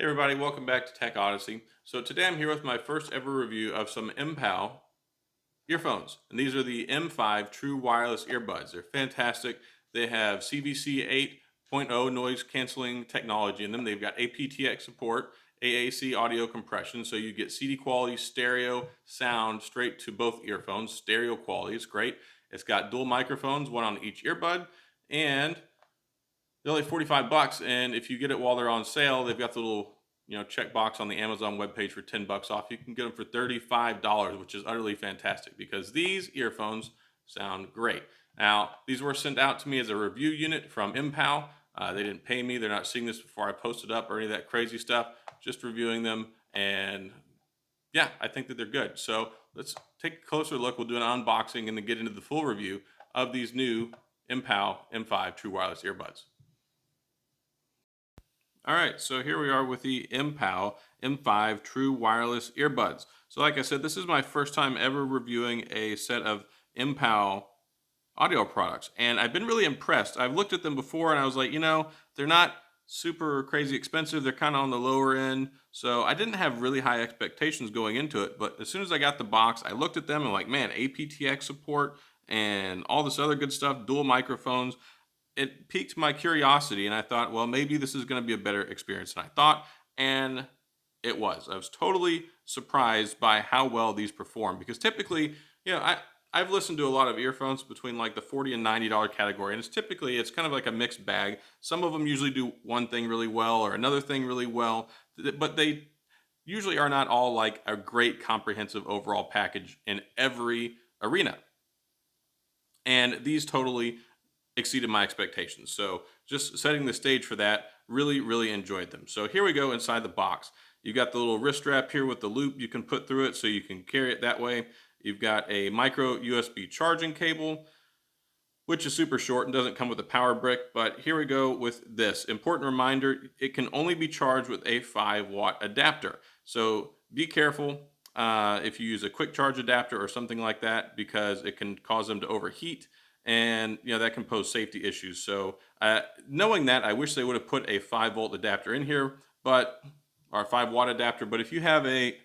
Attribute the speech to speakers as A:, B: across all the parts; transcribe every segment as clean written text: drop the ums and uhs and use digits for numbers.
A: Hey everybody, welcome back to Tech Odyssey. So today I'm here with my first ever review of some MPOW earphones. And these are the M5 true wireless earbuds. They're fantastic. They have CVC 8.0 noise canceling technology in them. They've got aPTX support, AAC audio compression, so you get CD quality stereo sound straight to both earphones. Stereo quality is great. It's got dual microphones, one on each earbud, and they're only 45 bucks, and if you get it while they're on sale, they've got the little check box on the Amazon webpage for 10 bucks off. You can get them for $35, which is utterly fantastic because these earphones sound great. Now, these were sent out to me as a review unit from MPOW. They didn't pay me. They're not seeing this before I post it up or any of that crazy stuff. Just reviewing them, and yeah, I think that they're good. So let's take a closer look. We'll do an unboxing and then get into the full review of these new MPOW M5 true wireless earbuds. All right, so here we are with the MPOW M5 True Wireless Earbuds. So like I said, this is my first time ever reviewing a set of MPOW audio products, and I've been really impressed. I've looked at them before and I was like, they're not super crazy expensive. They're kind of on the lower end. So I didn't have really high expectations going into it, but as soon as I got the box, I looked at them and like, man, aPTX support and all this other good stuff, dual microphones. It piqued my curiosity, and I thought, well, maybe this is going to be a better experience than I thought, and it was. I was totally surprised by how well these perform, because typically, I've listened to a lot of earphones between like the $40 and $90 category, and it's kind of like a mixed bag. Some of them usually do one thing really well or another thing really well, but they usually are not all like a great comprehensive overall package in every arena. And these totally exceeded my expectations. So just setting the stage for that, really enjoyed them. So here we go inside the box. You got the little wrist strap here with the loop you can put through it so you can carry it that way. You've got a micro USB charging cable, which is super short and doesn't come with a power brick, but here we go with this. Important reminder, it can only be charged with a 5-watt adapter. So be careful if you use a quick charge adapter or something like that, because it can cause them to overheat, and that can pose safety issues. So knowing that, I wish they would have put a 5-volt adapter in here, or a 5-watt adapter. But if you have a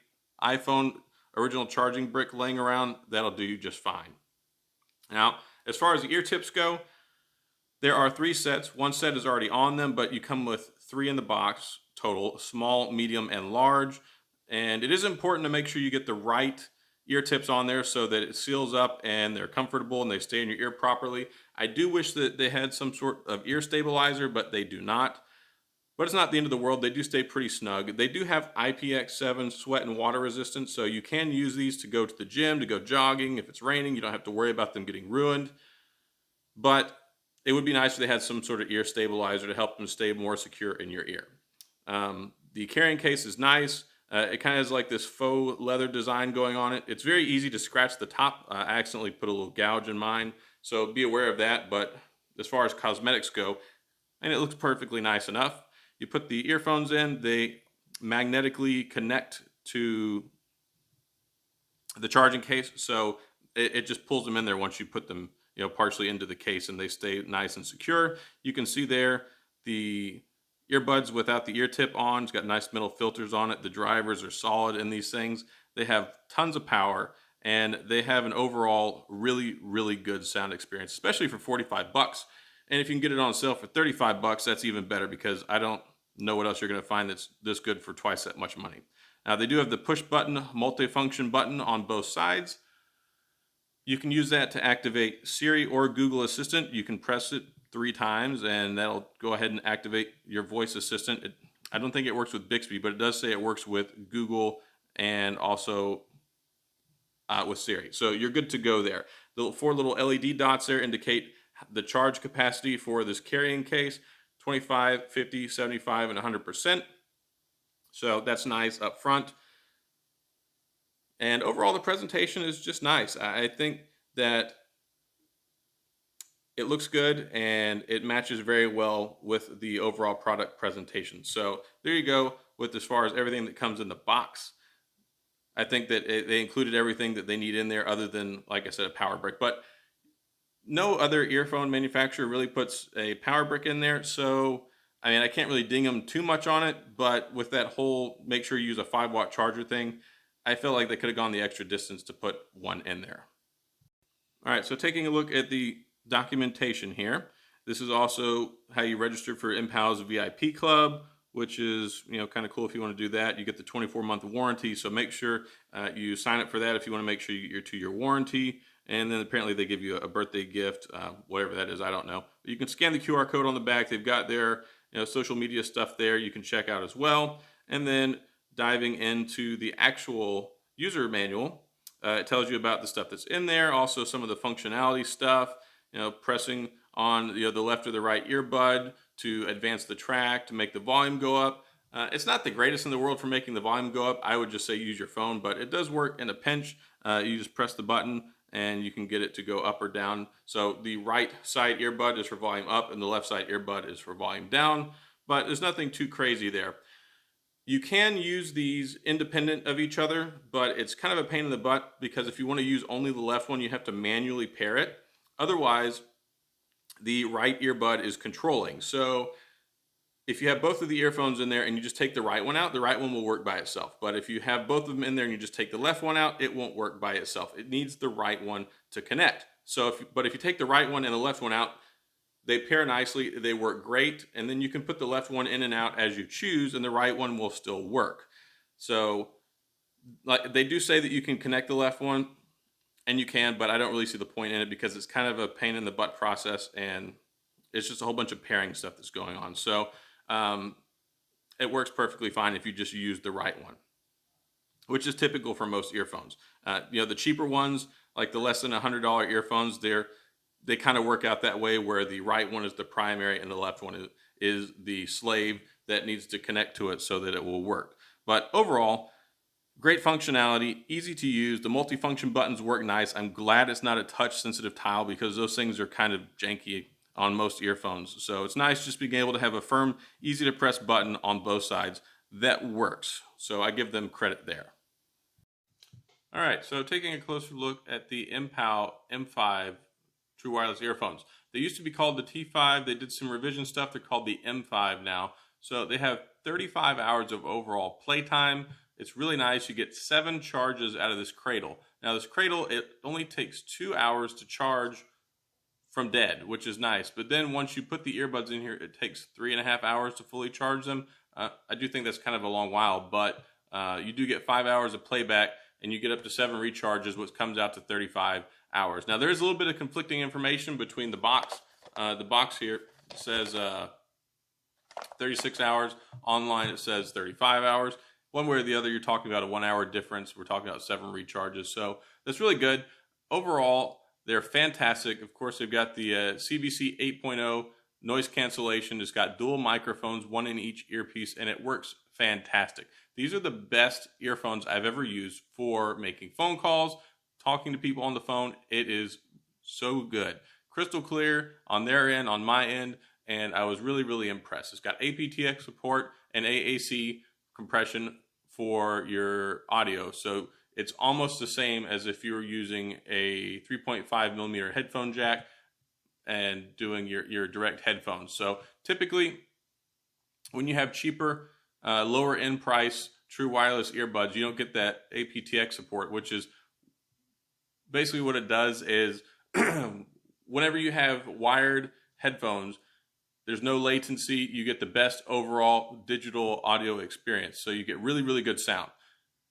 A: iPhone original charging brick laying around, that'll do you just fine. Now, as far as the ear tips go, there are 3 sets. One set is already on them, but you come with 3 in the box total: small, medium, and large. And it is important to make sure you get the right ear tips on there so that it seals up and they're comfortable and they stay in your ear properly. I do wish that they had some sort of ear stabilizer, but they do not. But it's not the end of the world. They do stay pretty snug. They do have IPX7 sweat and water resistance, so you can use these to go to the gym, to go jogging. If it's raining, you don't have to worry about them getting ruined. But it would be nice if they had some sort of ear stabilizer to help them stay more secure in your ear. The carrying case is nice. It kind of has like this faux leather design going on it. It's very easy to scratch the top. I accidentally put a little gouge in mine, so be aware of that. But as far as cosmetics go, and it looks perfectly nice enough. You put the earphones in, they magnetically connect to the charging case, so it just pulls them in there once you put them partially into the case, and they stay nice and secure. You can see there the earbuds without the ear tip on. It's got nice metal filters on it. The drivers are solid in these things. They have tons of power, and they have an overall really good sound experience, especially for 45 bucks. And if you can get it on sale for 35 bucks, that's even better, because I don't know what else you're going to find that's this good for twice that much money. Now, they do have the push button, multifunction button on both sides. You can use that to activate Siri or Google Assistant. You can press it 3 times and that'll go ahead and activate your voice assistant. I don't think it works with Bixby, but it does say it works with Google and also with Siri. So you're good to go there. The 4 little LED dots there indicate the charge capacity for this carrying case: 25, 50, 75, and 100%. So that's nice up front. And overall, the presentation is just nice. I think that it looks good and it matches very well with the overall product presentation. So there you go with as far as everything that comes in the box. I think that they included everything that they need in there, other than, like I said, a power brick. But no other earphone manufacturer really puts a power brick in there. So I mean, I can't really ding them too much on it, but with that whole make sure you use a 5-watt charger thing, I feel like they could have gone the extra distance to put one in there. All right, so taking a look at the documentation here, this is also how you register for MPOW's VIP Club, which is, kind of cool if you want to do that. You get the 24-month warranty, so make sure you sign up for that if you want to make sure you get your 2-year warranty. And then apparently they give you a birthday gift, whatever that is, I don't know. But you can scan the QR code on the back. They've got their social media stuff there you can check out as well. And then diving into the actual user manual, it tells you about the stuff that's in there, also some of the functionality stuff, pressing on the left or the right earbud to advance the track, to make the volume go up. It's not the greatest in the world for making the volume go up. I would just say use your phone, but it does work in a pinch. You just press the button and you can get it to go up or down. So the right side earbud is for volume up and the left side earbud is for volume down, but there's nothing too crazy there. You can use these independent of each other, but it's kind of a pain in the butt because if you want to use only the left one, you have to manually pair it. Otherwise, the right earbud is controlling. So if you have both of the earphones in there and you just take the right one out, the right one will work by itself. But if you have both of them in there and you just take the left one out, it won't work by itself. It needs the right one to connect. So if you take the right one and the left one out, they pair nicely, they work great, and then you can put the left one in and out as you choose, and the right one will still work. So like they do say that you can connect the left one, and you can, but I don't really see the point in it because it's kind of a pain in the butt process, and it's just a whole bunch of pairing stuff that's going on. So it works perfectly fine if you just use the right one, which is typical for most earphones. The cheaper ones, like the less than $100 earphones, they kind of work out that way where the right one is the primary and the left one is the slave that needs to connect to it so that it will work. But overall, great functionality, easy to use. The multifunction buttons work nice. I'm glad it's not a touch sensitive tile because those things are kind of janky on most earphones. So it's nice just being able to have a firm, easy to press button on both sides that works. So I give them credit there. All right, so taking a closer look at the MPOW M5 true wireless earphones. They used to be called the T5. They did some revision stuff. They're called the M5 now. So they have 35 hours of overall playtime. It's really nice. You get 7 charges out of this cradle. Now this cradle, it only takes 2 hours to charge from dead, which is nice. But then once you put the earbuds in here, it takes 3.5 hours to fully charge them. I do think that's kind of a long while, but you do get 5 hours of playback and you get up to 7 recharges, which comes out to 35 hours. Now, there's a little bit of conflicting information between the box. The box here says 36 hours. Online, it says 35 hours. One way or the other, you're talking about a 1-hour difference. We're talking about 7 recharges. So that's really good. Overall, they're fantastic. Of course, they've got the CVC 8.0 noise cancellation. It's got dual microphones, 1 in each earpiece, and it works fantastic. These are the best earphones I've ever used for making phone calls, talking to people on the phone. It is so good. Crystal clear on their end, on my end, and I was really, really impressed. It's got aPTX support and AAC compression for your audio. So it's almost the same as if you were using a 3.5 millimeter headphone jack and doing your direct headphones. So typically, when you have cheaper, lower end price true wireless earbuds, you don't get that aPTX support, which is basically what it does is whenever you have wired headphones, there's no latency. You get the best overall digital audio experience. So you get really, really good sound.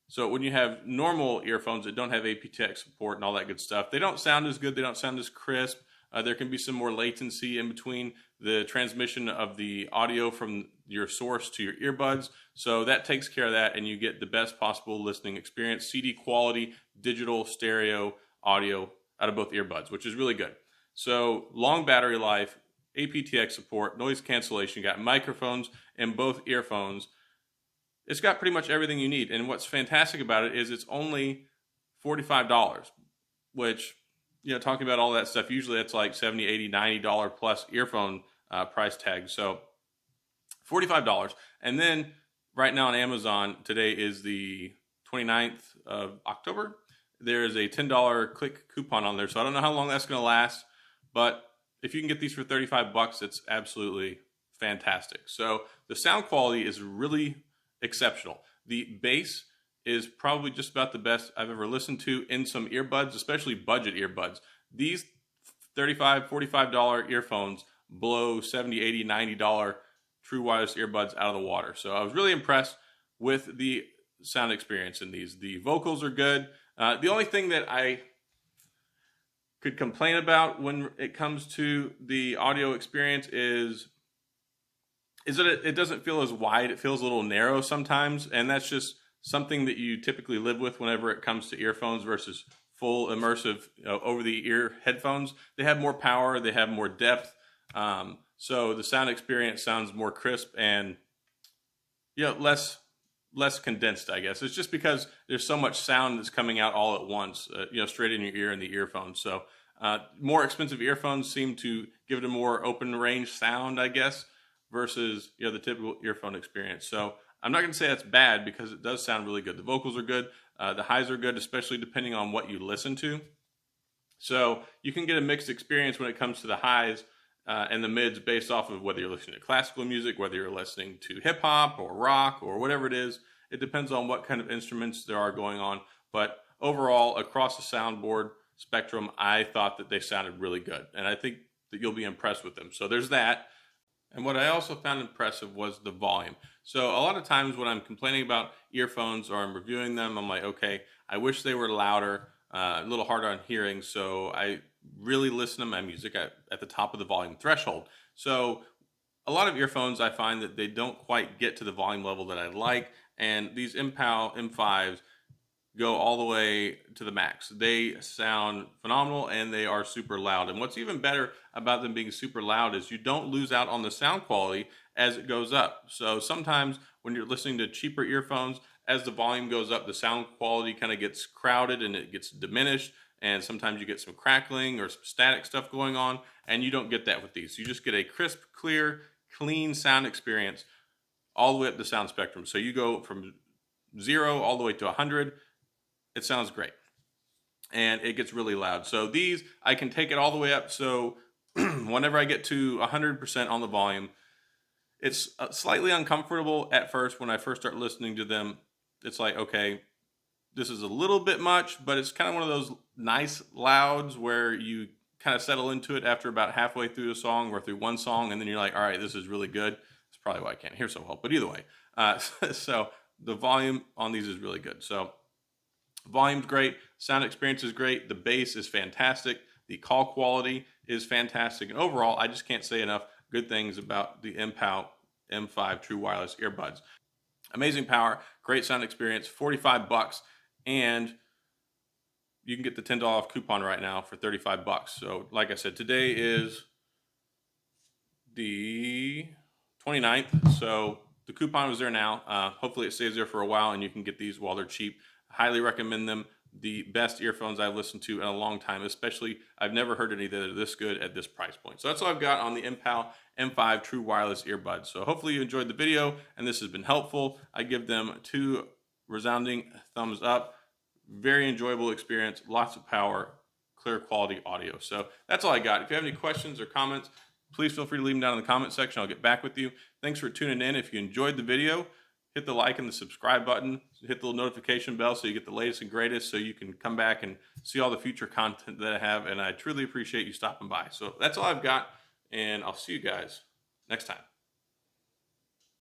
A: So when you have normal earphones that don't have aPTX support and all that good stuff, they don't sound as good. They don't sound as crisp. There can be some more latency in between the transmission of the audio from your source to your earbuds. So that takes care of that, and you get the best possible listening experience, CD quality, digital stereo audio out of both earbuds, which is really good. So long battery life, aPTX support, noise cancellation, you got microphones in both earphones. It's got pretty much everything you need. And what's fantastic about it is it's only $45, which, talking about all that stuff, usually that's like $70, $80, $90 plus earphone price tag. So $45. And then right now on Amazon, today is the 29th of October. There's a $10 click coupon on there. So I don't know how long that's going to last, but if you can get these for $35, it's absolutely fantastic. So the sound quality is really exceptional. The bass is probably just about the best I've ever listened to in some earbuds, especially budget earbuds. These $35, $45 earphones blow $70, $80, $90 true wireless earbuds out of the water. So I was really impressed with the sound experience in these. The vocals are good. The only thing that I could complain about when it comes to the audio experience is that it doesn't feel as wide. It feels a little narrow sometimes, and that's just something that you typically live with whenever it comes to earphones versus full immersive over-the-ear headphones. They have more power, they have more depth, so the sound experience sounds more crisp and less condensed, I guess. It's just because there's so much sound that's coming out all at once, straight in your ear in the earphones. So more expensive earphones seem to give it a more open range sound, I guess, versus the typical earphone experience. So I'm not going to say that's bad because it does sound really good. The vocals are good. The highs are good, especially depending on what you listen to. So you can get a mixed experience when it comes to the highs and the mids based off of whether you're listening to classical music, whether you're listening to hip hop or rock or whatever it is. It depends on what kind of instruments there are going on. But overall, across the soundboard spectrum, I thought that they sounded really good. And I think that you'll be impressed with them. So there's that. And what I also found impressive was the volume. So a lot of times when I'm complaining about earphones or I'm reviewing them, I'm like, okay, I wish they were louder, a little harder on hearing. So I really listen to my music at the top of the volume threshold. So a lot of earphones, I find that they don't quite get to the volume level that I like. And these MPOW M5s go all the way to the max. They sound phenomenal and they are super loud. And what's even better about them being super loud is you don't lose out on the sound quality as it goes up. So sometimes when you're listening to cheaper earphones, as the volume goes up, the sound quality kind of gets crowded and it gets diminished. And sometimes you get some crackling or some static stuff going on, and you don't get that with these. You just get a crisp, clear, clean sound experience all the way up the sound spectrum. So you go from 0 all the way to 100. It sounds great. And it gets really loud. So these, I can take it all the way up. So whenever I get to 100% on the volume, it's slightly uncomfortable at first when I first start listening to them. It's like, okay, this is a little bit much, but it's kind of one of those nice louds where you kind of settle into it after about halfway through a song or through one song, and then you're like, all right, this is really good. That's probably why I can't hear so well, but either way. So the volume on these is really good. So volume's great, sound experience is great, the bass is fantastic, the call quality is fantastic, and overall, I just can't say enough good things about the MPOW M5 True Wireless Earbuds. Amazing power, great sound experience, 45 bucks, and you can get the $10 off coupon right now for 35 bucks. So like I said, today is the 29th, so the coupon was there now. Hopefully it stays there for a while and you can get these while they're cheap. Highly recommend them. The best earphones I've listened to in a long time, especially I've never heard any that are this good at this price point. So that's all I've got on the MPOW M5 True Wireless Earbuds. So hopefully you enjoyed the video and this has been helpful. I give them 2 resounding thumbs up. Very enjoyable experience, lots of power, clear quality audio. So that's all I got. If you have any questions or comments, please feel free to leave them down in the comment section. I'll get back with you. Thanks for tuning in. If you enjoyed the video, hit the like and the subscribe button. Hit the little notification bell so you get the latest and greatest so you can come back and see all the future content that I have. And I truly appreciate you stopping by. So that's all I've got, and I'll see you guys next time.